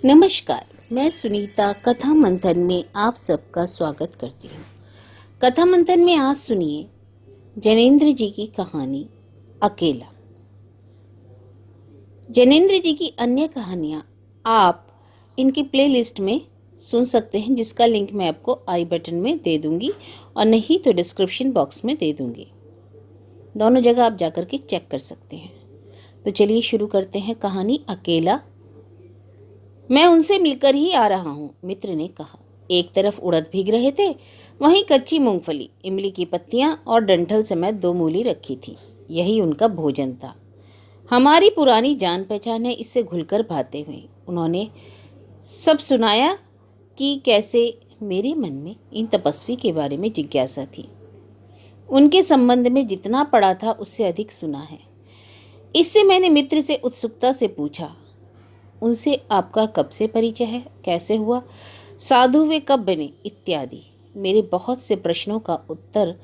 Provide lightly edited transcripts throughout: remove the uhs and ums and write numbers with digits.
नमस्कार, मैं सुनीता कथा मंथन में आप सबका स्वागत करती हूँ। कथा मंथन में आज सुनिए जैनेन्द्र जी की कहानी अकेला। जैनेन्द्र जी की अन्य कहानियाँ आप इनकी प्लेलिस्ट में सुन सकते हैं, जिसका लिंक मैं आपको आई बटन में दे दूंगी और नहीं तो डिस्क्रिप्शन बॉक्स में दे दूंगी। दोनों जगह आप जाकर के चेक कर सकते हैं। तो चलिए शुरू करते हैं कहानी अकेला। मैं उनसे मिलकर ही आ रहा हूँ, मित्र ने कहा। एक तरफ उड़द भीग रहे थे, वहीं कच्ची मूंगफली, इमली की पत्तियां और डंठल समेत 2 मूली रखी थी। यही उनका भोजन था। हमारी पुरानी जान पहचान है, इससे घुलकर भाते हुए उन्होंने सब सुनाया कि कैसे मेरे मन में इन तपस्वी के बारे में जिज्ञासा थी। उनके संबंध में जितना पढ़ा था उससे अधिक सुना है। इससे मैंने मित्र से उत्सुकता से पूछा, उनसे आपका कब से परिचय है, कैसे हुआ, साधु वे कब बने, इत्यादि। मेरे बहुत से प्रश्नों का उत्तर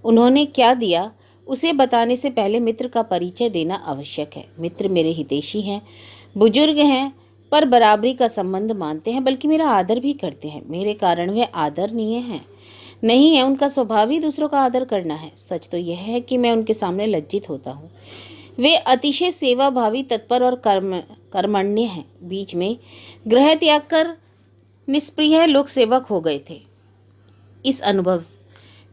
उन्होंने क्या दिया, उसे बताने से पहले मित्र का परिचय देना आवश्यक है। मित्र मेरे हितैषी हैं, बुजुर्ग हैं, पर बराबरी का संबंध मानते हैं, बल्कि मेरा आदर भी करते हैं। मेरे कारण वे आदरणीय हैं नहीं है, उनका स्वभाव ही दूसरों का आदर करना है। सच तो यह है कि मैं उनके सामने लज्जित होता हूँ। वे अतिशय सेवा भावी, तत्पर और कर्मण्य हैं। बीच में गृह त्याग कर निष्प्रिय लोक सेवक हो गए थे। इस अनुभव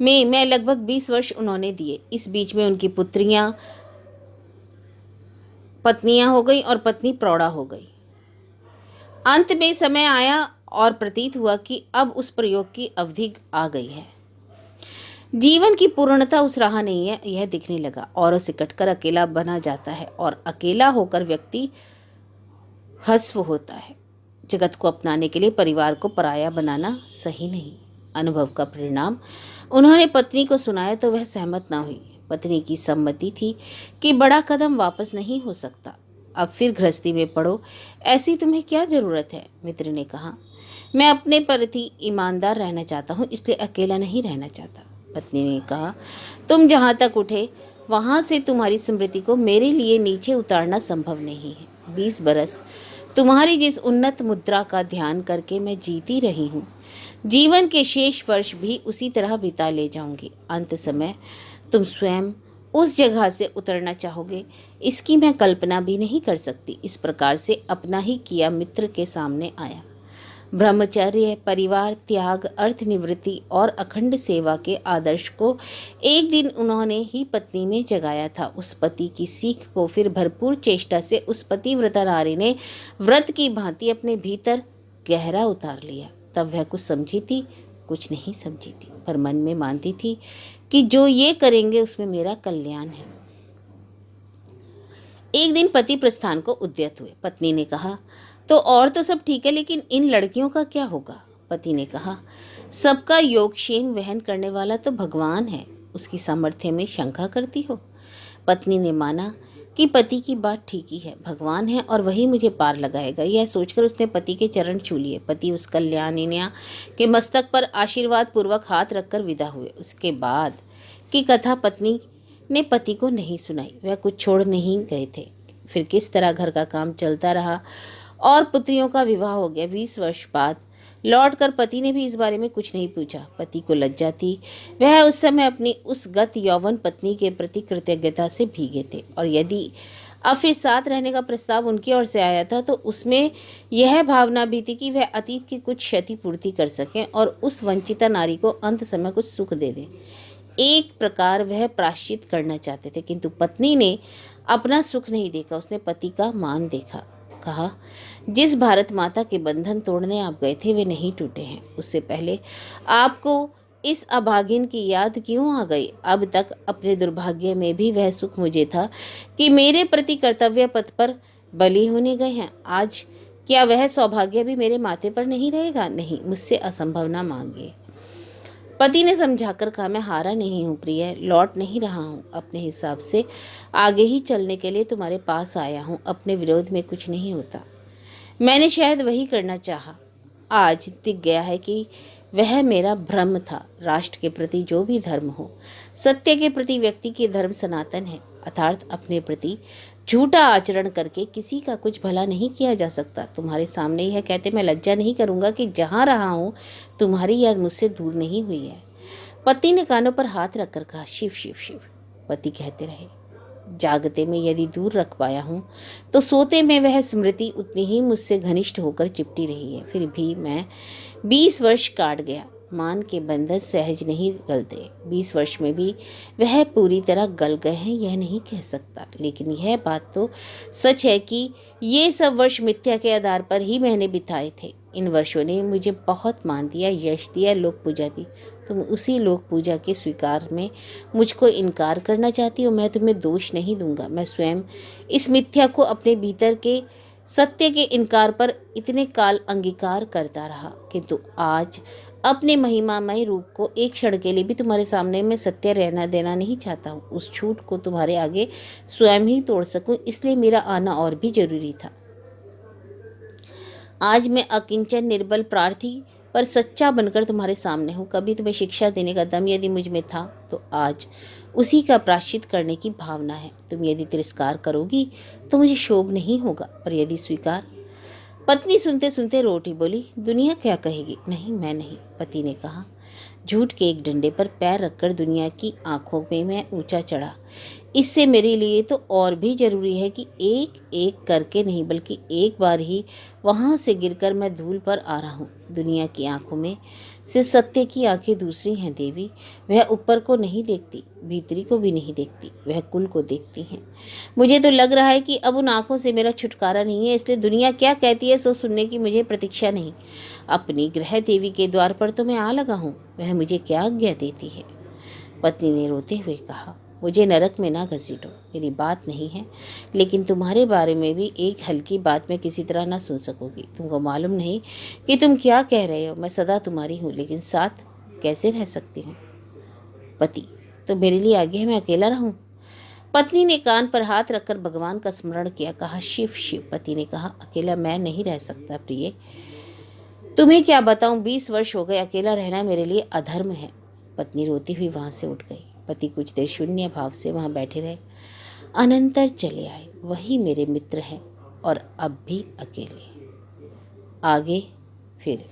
में मैं लगभग 20 वर्ष उन्होंने दिए। इस बीच में उनकी पत्नियां हो गई और पत्नी प्रौढ़ा हो गई। अंत में समय आया और प्रतीत हुआ कि अब उस प्रयोग की अवधि आ गई है। जीवन की पूर्णता उस राह नहीं है, यह दिखने लगा। औरों से कटकर अकेला बना जाता है और अकेला होकर व्यक्ति हस्व होता है। जगत को अपनाने के लिए परिवार को पराया बनाना सही नहीं। अनुभव का परिणाम उन्होंने पत्नी को सुनाया तो वह सहमत ना हुई। पत्नी की सम्मति थी कि बड़ा कदम वापस नहीं हो सकता, अब फिर गृहस्थी में पड़ो, ऐसी तुम्हें क्या जरूरत है। मित्र ने कहा, मैं अपने प्रति ईमानदार रहना चाहता हूँ, इसलिए अकेला नहीं रहना चाहता। पत्नी ने कहा, तुम जहाँ तक उठे वहाँ से तुम्हारी स्मृति को मेरे लिए नीचे उतारना संभव नहीं है। 20 बरस तुम्हारी जिस उन्नत मुद्रा का ध्यान करके मैं जीती रही हूँ, जीवन के शेष वर्ष भी उसी तरह बिता ले जाऊंगी। अंत समय तुम स्वयं उस जगह से उतरना चाहोगे, इसकी मैं कल्पना भी नहीं कर सकती। इस प्रकार से अपना ही किया मित्र के सामने आया। ब्रह्मचर्य, परिवार त्याग, अर्थ निवृत्ति और अखंड सेवा के आदर्श को एक दिन उन्होंने ही पत्नी में जगाया था। उस पति की सीख को फिर भरपूर चेष्टा से उस पतिव्रता नारी ने व्रत की भांति अपने भीतर गहरा उतार लिया। तब वह कुछ समझी थी, कुछ नहीं समझी थी, पर मन में मानती थी कि जो ये करेंगे उसमें मेरा कल्याण है। एक दिन पति प्रस्थान को उद्यत हुए। पत्नी ने कहा, तो और तो सब ठीक है, लेकिन इन लड़कियों का क्या होगा। पति ने कहा, सबका योगक्षेम वहन करने वाला तो भगवान है, उसकी सामर्थ्य में शंका करती हो। पत्नी ने माना कि पति की बात ठीक ही है, भगवान है और वही मुझे पार लगाएगा। यह सोचकर उसने पति के चरण छू लिए। पति उस कल्याणिन्या के मस्तक पर आशीर्वाद पूर्वक हाथ रखकर विदा हुए। उसके बाद की कथा पत्नी ने पति को नहीं सुनाई। वह कुछ छोड़ नहीं गए थे। फिर किस तरह घर का काम चलता रहा और पुत्रियों का विवाह हो गया। 20 वर्ष बाद लौटकर पति ने भी इस बारे में कुछ नहीं पूछा। पति को लज्जा थी। वह उस समय अपनी उस गत यौवन पत्नी के प्रति कृतज्ञता से भीगे थे, और यदि अब फिर साथ रहने का प्रस्ताव उनकी ओर से आया था तो उसमें यह भावना भी थी कि वह अतीत की कुछ क्षति पूर्ति कर सकें और उस वंचिता नारी को अंत समय कुछ सुख दे दें। एक प्रकार वह प्रायश्चित करना चाहते थे, किंतु पत्नी ने अपना सुख नहीं देखा, उसने पति का मान देखा। कहा, जिस भारत माता के बंधन तोड़ने आप गए थे वे नहीं टूटे हैं। उससे पहले आपको इस अभागिन की याद क्यों आ गई। अब तक अपने दुर्भाग्य में भी वह सुख मुझे था कि मेरे प्रति कर्तव्य पथ पर बलि होने गए हैं। आज क्या वह सौभाग्य भी मेरे माथे पर नहीं रहेगा। नहीं, मुझसे असंभव ना मांगिए। पति ने समझाकर कहा, मैं हारा नहीं हूँ प्रिय, लौट नहीं रहा हूँ। अपने हिसाब से आगे ही चलने के लिए तुम्हारे पास आया हूँ। अपने विरोध में कुछ नहीं होता। मैंने शायद वही करना चाहा। आज दिख गया है कि वह मेरा भ्रम था। राष्ट्र के प्रति जो भी धर्म हो, सत्य के प्रति व्यक्ति के धर्म सनातन है, अर्थात अपने प्रति झूठा आचरण करके किसी का कुछ भला नहीं किया जा सकता। तुम्हारे सामने यह कहते मैं लज्जा नहीं करूँगा कि जहाँ रहा हूँ तुम्हारी याद मुझसे दूर नहीं हुई है। पति ने कानों पर हाथ रखकर कहा, शिव शिव शिव। पति कहते रहे, जागते में यदि दूर रख पाया हूँ तो सोते में वह स्मृति उतनी ही मुझसे घनिष्ठ होकर चिपटी रही है। फिर भी मैं 20 वर्ष काट गया, मान के बंधन सहज नहीं गलते। 20 वर्ष में भी वह पूरी तरह गल गए हैं यह नहीं कह सकता, लेकिन यह बात तो सच है कि ये सब वर्ष मिथ्या के आधार पर ही मैंने बिताए थे। इन वर्षों ने मुझे बहुत मान दिया, यश दिया, लोक पूजा दी। तुम उसी लोक पूजा के स्वीकार में मुझको इनकार करना चाहती हो। मैं तुम्हें दोष नहीं दूंगा। मैं स्वयं इस मिथ्या को अपने भीतर के सत्य के इनकार पर इतने काल अंगीकार करता रहा, किंतु आज अपने महिमामय रूप को एक क्षण के लिए भी तुम्हारे सामने मैं सत्य रहना देना नहीं चाहता हूँ। उस झूठ को तुम्हारे आगे स्वयं ही तोड़ सकूं, इसलिए मेरा आना और भी जरूरी था। आज मैं अकिंचन निर्बल प्रार्थी पर सच्चा बनकर तुम्हारे सामने हूँ। कभी तुम्हें शिक्षा देने का दम यदि मुझ में था तो आज उसी का प्रायश्चित करने की भावना है। तुम यदि तिरस्कार करोगी तो मुझे शोभ नहीं होगा, पर यदि स्वीकार। पत्नी सुनते सुनते रोटी बोली, दुनिया क्या कहेगी? नहीं, मैं नहीं। पति ने कहा, झूठ के एक डंडे पर पैर रखकर दुनिया की आंखों में मैं ऊंचा चढ़ा। इससे मेरे लिए तो और भी ज़रूरी है कि एक एक करके नहीं बल्कि एक बार ही वहाँ से गिरकर मैं धूल पर आ रहा हूँ। दुनिया की आंखों में से सत्य की आंखें दूसरी हैं देवी। वह ऊपर को नहीं देखती, भीतरी को भी नहीं देखती, वह कुल को देखती हैं। मुझे तो लग रहा है कि अब उन आंखों से मेरा छुटकारा नहीं है, इसलिए दुनिया क्या कहती है सो सुनने की मुझे प्रतीक्षा नहीं। अपनी गृह देवी के द्वार पर तो मैं आ लगा हूँ, वह मुझे क्या आज्ञा देती है? पत्नी ने रोते हुए कहा, मुझे नरक में ना घसीटो, मेरी बात नहीं है, लेकिन तुम्हारे बारे में भी एक हल्की बात मैं किसी तरह ना सुन सकूंगी। तुमको मालूम नहीं कि तुम क्या कह रहे हो। मैं सदा तुम्हारी हूँ, लेकिन साथ कैसे रह सकती हूँ? पति, तो मेरे लिए आज्ञा है मैं अकेला रहूं? पत्नी ने कान पर हाथ रखकर भगवान का स्मरण किया, कहा, शिव शिव। पति ने कहा, अकेला मैं नहीं रह सकता प्रिय, तुम्हें क्या बताऊं, 20 वर्ष हो गए, अकेला रहना मेरे लिए अधर्म है। पत्नी रोती हुई वहां से उठ गई। पति कुछ देर शून्य भाव से वहां बैठे रहे, अनंतर चले आए। वही मेरे मित्र हैं और अब भी अकेले। आगे फिर